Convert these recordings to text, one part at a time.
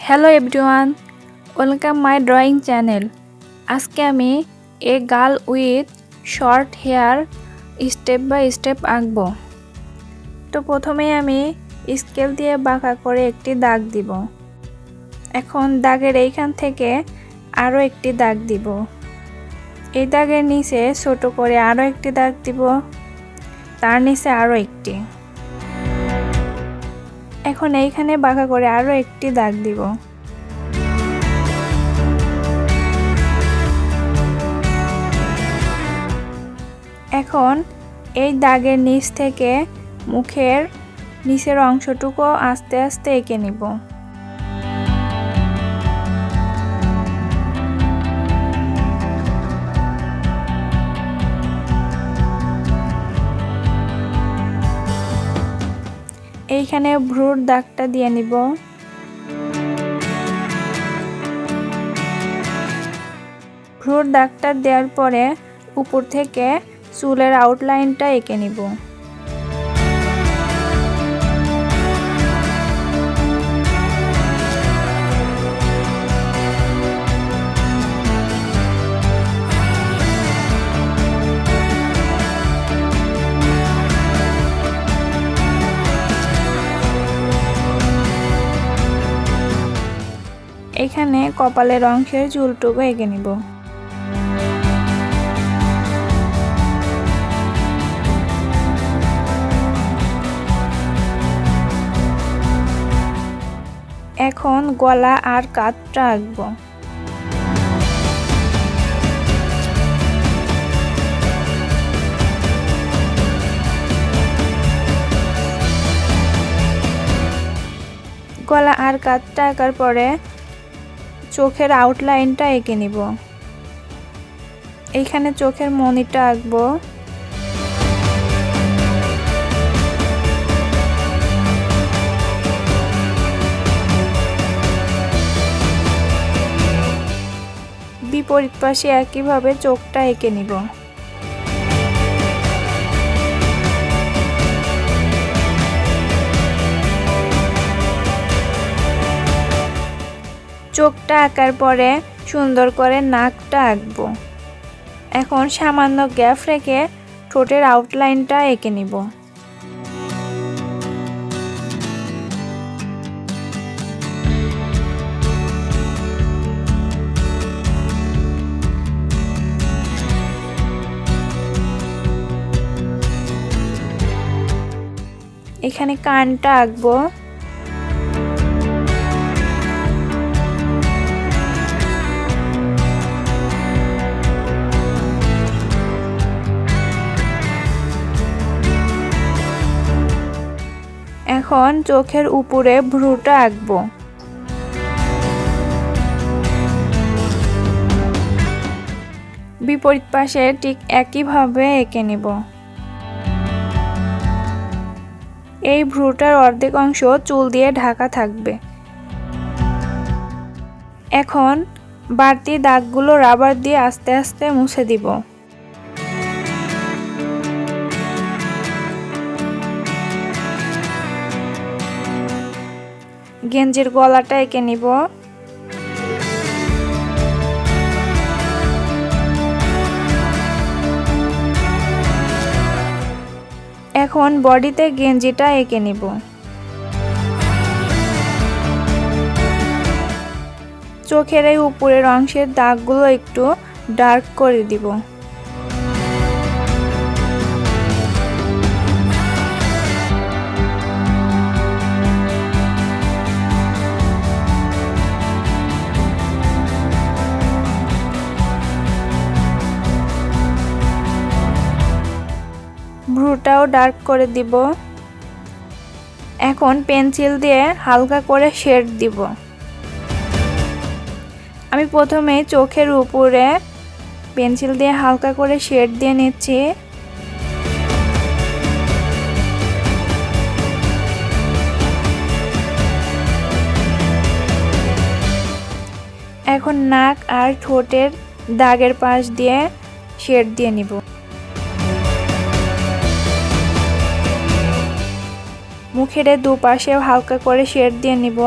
Hello everyone, welcome my drawing channel. আজকে আমি a girl with short hair step by step আঁকবো। তো প্রথমে আমি স্কেল দিয়ে বাঁকা করে একটি দাগ দিব। এখন দাগের এইখান থেকে আরও একটি দাগ দিব। এই দাগের নিচে ছোট করে আরও একটি দাগ দিব, তার নিচে আরও একটি। এখন এইখানে বাঁকা করে আরও একটি দাগ দিব। এখন এই দাগের নিচ থেকে মুখের নিচের অংশটুকু আস্তে আস্তে এঁকে নিব। এইখানে ভ্রুর দাগটা দিয়ে নিব। ভ্রুর দাগটা দেওয়ার পরে উপর থেকে চুলের আউটলাইনটা এঁকে নিব। এখানে কপালের অংশের চুলটুকু এঁকে নিব। এখন গলা আর কাঁধটা আঁকবো। গলা আর কাঁধটা আঁকার পরে চোখের আউটলাইনটা এঁকে নিব। এইখানে চোখের মণিটা আঁকবো। বিপরীত পাশে একইভাবে চোখটা এঁকে নিব। চোখটা আঁকার পরে সুন্দর করে নাকটা আঁকবো। এখন সামান্য গ্যাপ রেখে ঠোঁটের আউটলাইনটা এঁকে নিব। এখানে কানটা আঁকবো। এখন চোখের উপরে ভ্রুটা আঁকবো। বিপরীত পাশে ঠিক একইভাবে এঁকে নিব। এই ভ্রুটার অর্ধেক অংশ চুল দিয়ে ঢাকা থাকবে। এখন বাড়তি দাগগুলো রাবার দিয়ে আস্তে আস্তে মুছে দিব। গেঞ্জির গলাটা এঁকে নিব। এখন বডিতে গেঞ্জিটা এঁকে নিব। চোখের এই উপরের অংশের দাগগুলো একটু ডার্ক করে দিব। ভ্রুটাও ডার্ক করে দিব। এখন পেন্সিল দিয়ে হালকা করে শেড দিব। আমি প্রথমে চোখের উপরে পেন্সিল দিয়ে হালকা করে শেড দিয়ে নিচ্ছি। এখন নাক আর ঠোঁটের দাগের পাশ দিয়ে শেড দিয়ে নিব। মুখের দুপাশেও হালকা করে শেড দিয়ে নিব।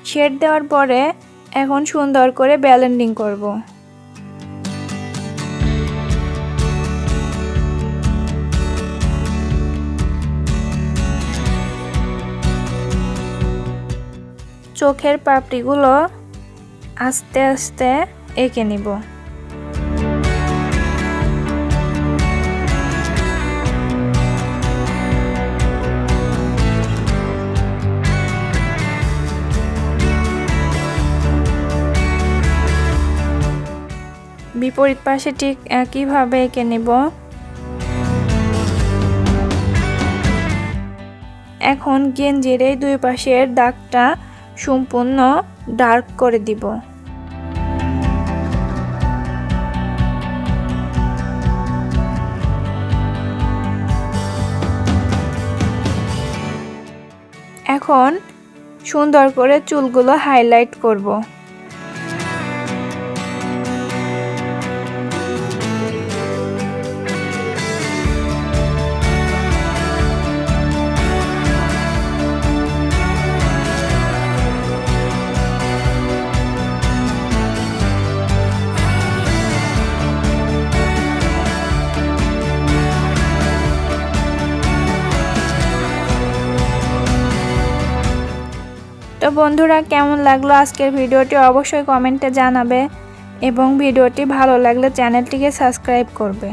শেড দেওয়ার পরে এখন সুন্দর করে ব্লেন্ডিং করব। চোখের পাপড়িগুলো আস্তে আস্তে এঁকে নিব। বিপরীত পাশে ঠিক একইভাবে এঁকে নেব। এখন গেঞ্জির এই দুই পাশের দাগটা সম্পূর্ণ ডার্ক করে দিব। এখন সুন্দর করে চুলগুলো হাইলাইট করব। তো বন্ধুরা, কেমন লাগলো আজকের ভিডিওটি অবশ্যই কমেন্টে জানাবে এবং ভিডিওটি ভালো লাগলে চ্যানেলটিকে সাবস্ক্রাইব করবে।